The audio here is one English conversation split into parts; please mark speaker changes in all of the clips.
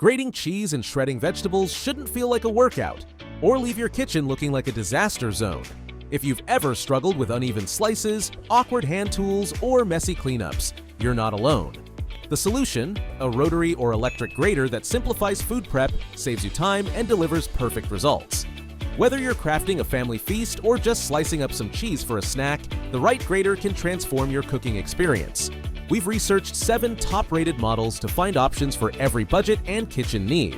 Speaker 1: Grating cheese and shredding vegetables shouldn't feel like a workout, or leave your kitchen looking like a disaster zone. If you've ever struggled with uneven slices, awkward hand tools, or messy cleanups, you're not alone. The solution? A rotary or electric grater that simplifies food prep, saves you time, and delivers perfect results. Whether you're crafting a family feast or just slicing up some cheese for a snack, the right grater can transform your cooking experience. We've researched 7 top-rated models to find options for every budget and kitchen need.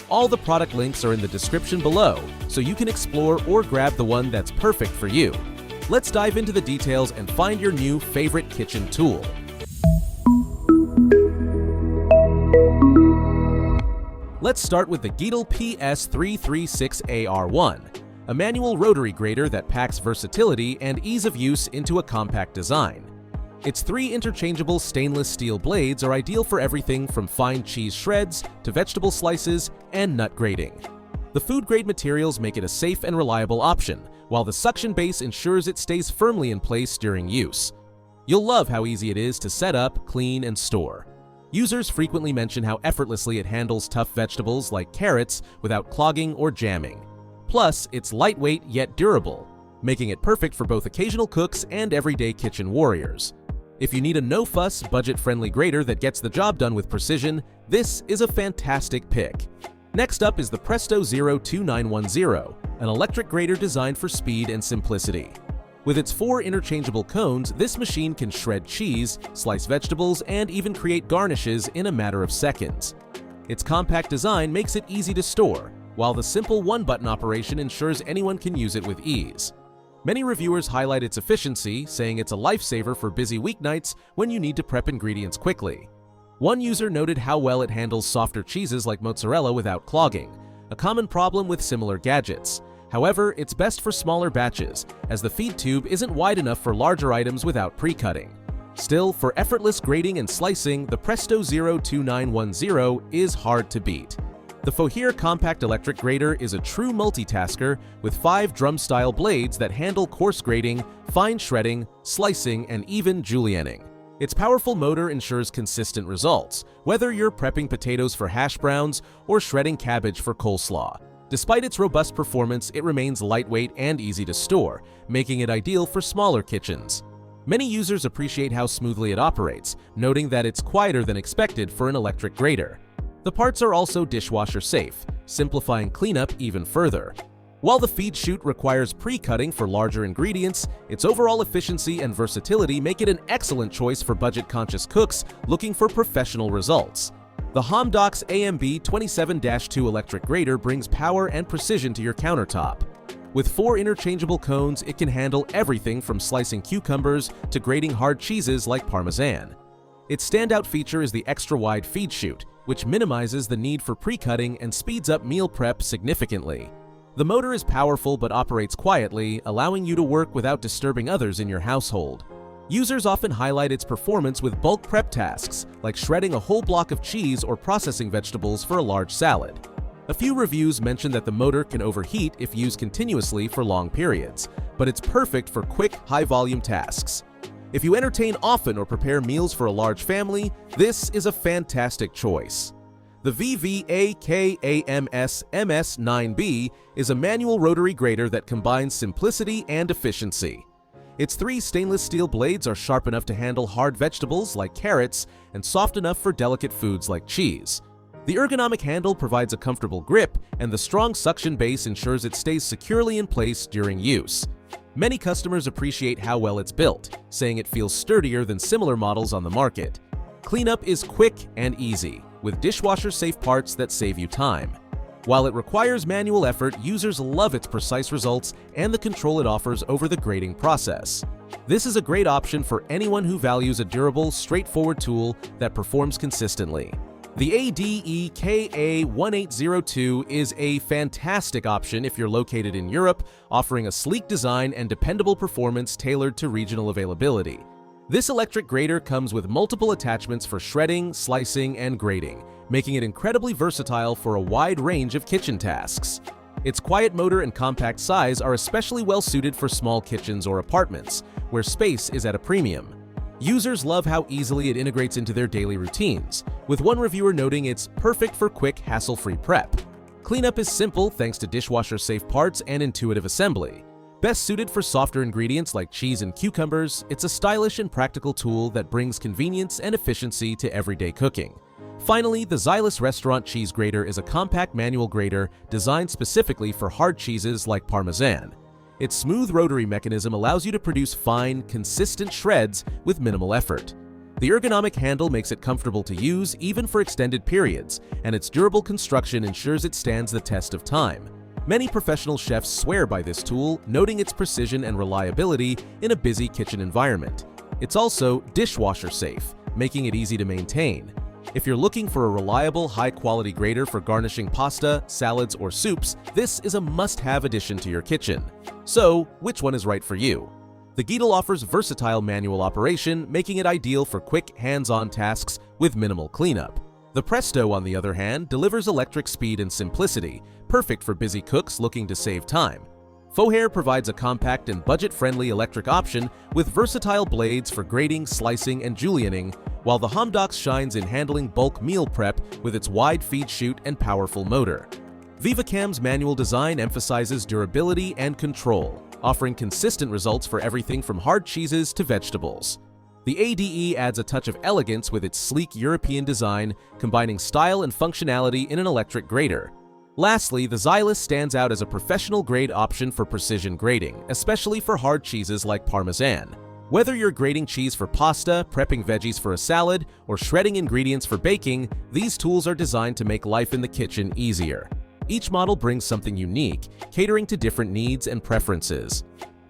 Speaker 1: All the product links are in the description below, so you can explore or grab the one that's perfect for you. Let's dive into the details and find your new favorite kitchen tool. Let's start with the GRATERS PS336AR1, a manual rotary grater that packs versatility and ease of use into a compact design. Its 3 interchangeable stainless steel blades are ideal for everything from fine cheese shreds to vegetable slices and nut grating. The food-grade materials make it a safe and reliable option, while the suction base ensures it stays firmly in place during use. You'll love how easy it is to set up, clean, and store. Users frequently mention how effortlessly it handles tough vegetables like carrots without clogging or jamming. Plus, it's lightweight yet durable, making it perfect for both occasional cooks and everyday kitchen warriors. If you need a no-fuss, budget-friendly grater that gets the job done with precision, this is a fantastic pick. Next up is the Presto 2910, an electric grater designed for speed and simplicity. With its 4 interchangeable cones, this machine can shred cheese, slice vegetables, and even create garnishes in a matter of seconds. Its compact design makes it easy to store, while the simple one-button operation ensures anyone can use it with ease. Many reviewers highlight its efficiency, saying it's a lifesaver for busy weeknights when you need to prep ingredients quickly. One user noted how well it handles softer cheeses like mozzarella without clogging, a common problem with similar gadgets. However, it's best for smaller batches, as the feed tube isn't wide enough for larger items without pre-cutting. Still, for effortless grating and slicing, the Presto 2910 is hard to beat. The FER Compact electric grater is a true multitasker with 5 drum-style blades that handle coarse grating, fine shredding, slicing, and even julienning. Its powerful motor ensures consistent results, whether you're prepping potatoes for hash browns or shredding cabbage for coleslaw. Despite its robust performance, it remains lightweight and easy to store, making it ideal for smaller kitchens. Many users appreciate how smoothly it operates, noting that it's quieter than expected for an electric grater. The parts are also dishwasher safe, simplifying cleanup even further. While the feed chute requires pre-cutting for larger ingredients, its overall efficiency and versatility make it an excellent choice for budget-conscious cooks looking for professional results. The HDOC AMB 27-2 electric grater brings power and precision to your countertop. With 4 interchangeable cones, it can handle everything from slicing cucumbers to grating hard cheeses like Parmesan. Its standout feature is the extra-wide feed chute, which minimizes the need for pre-cutting and speeds up meal prep significantly. The motor is powerful but operates quietly, allowing you to work without disturbing others in your household. Users often highlight its performance with bulk prep tasks, like shredding a whole block of cheese or processing vegetables for a large salad. A few reviews mention that the motor can overheat if used continuously for long periods, but it's perfect for quick, high-volume tasks. If you entertain often or prepare meals for a large family, this is a fantastic choice. The VVAkam Ms9B is a manual rotary grater that combines simplicity and efficiency. Its 3 stainless steel blades are sharp enough to handle hard vegetables like carrots and soft enough for delicate foods like cheese. The ergonomic handle provides a comfortable grip, and the strong suction base ensures it stays securely in place during use. Many customers appreciate how well it's built, saying it feels sturdier than similar models on the market. Cleanup is quick and easy, with dishwasher-safe parts that save you time. While it requires manual effort, users love its precise results and the control it offers over the grating process. This is a great option for anyone who values a durable, straightforward tool that performs consistently. The ADEKA1802 is a fantastic option if you're located in Europe, offering a sleek design and dependable performance tailored to regional availability. This electric grater comes with multiple attachments for shredding, slicing, and grating, making it incredibly versatile for a wide range of kitchen tasks. Its quiet motor and compact size are especially well suited for small kitchens or apartments, where space is at a premium. Users love how easily it integrates into their daily routines, with one reviewer noting it's perfect for quick, hassle-free prep. Cleanup is simple thanks to dishwasher-safe parts and intuitive assembly. Best suited for softer ingredients like cheese and cucumbers, it's a stylish and practical tool that brings convenience and efficiency to everyday cooking. Finally, the ZILUS restaurant cheese grater is a compact manual grater designed specifically for hard cheeses like Parmesan. Its smooth rotary mechanism allows you to produce fine, consistent shreds with minimal effort. The ergonomic handle makes it comfortable to use even for extended periods, and its durable construction ensures it stands the test of time. Many professional chefs swear by this tool, noting its precision and reliability in a busy kitchen environment. It's also dishwasher safe, making it easy to maintain. If you're looking for a reliable, high-quality grater for garnishing pasta, salads, or soups, this is a must-have addition to your kitchen. So, which one is right for you? The GRATERS offers versatile manual operation, making it ideal for quick, hands-on tasks with minimal cleanup. The Presto, on the other hand, delivers electric speed and simplicity, perfect for busy cooks looking to save time. FER provides a compact and budget-friendly electric option with versatile blades for grating, slicing, and julienning, while the HDOC shines in handling bulk meal prep with its wide feed chute and powerful motor. VVAkam's manual design emphasizes durability and control, offering consistent results for everything from hard cheeses to vegetables. The ADE adds a touch of elegance with its sleek European design, combining style and functionality in an electric grater. Lastly, the ZILUS stands out as a professional-grade option for precision grating, especially for hard cheeses like Parmesan. Whether you're grating cheese for pasta, prepping veggies for a salad, or shredding ingredients for baking, these tools are designed to make life in the kitchen easier. Each model brings something unique, catering to different needs and preferences.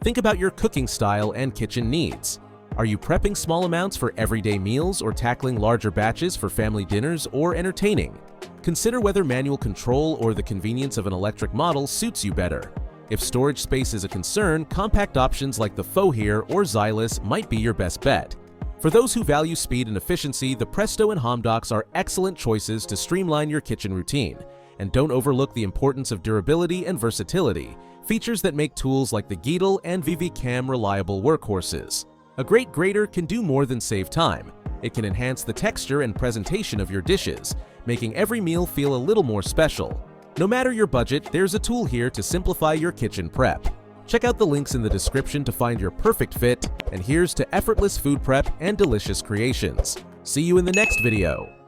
Speaker 1: Think about your cooking style and kitchen needs. Are you prepping small amounts for everyday meals or tackling larger batches for family dinners or entertaining? Consider whether manual control or the convenience of an electric model suits you better. If storage space is a concern, compact options like the FER or ZILUS might be your best bet. For those who value speed and efficiency, the Presto and HDOC are excellent choices to streamline your kitchen routine. And don't overlook the importance of durability and versatility, features that make tools like the GRATERS and VVAkam reliable workhorses. A great grater can do more than save time. It can enhance the texture and presentation of your dishes, making every meal feel a little more special. No matter your budget, there's a tool here to simplify your kitchen prep. Check out the links in the description to find your perfect fit, and here's to effortless food prep and delicious creations. See you in the next video.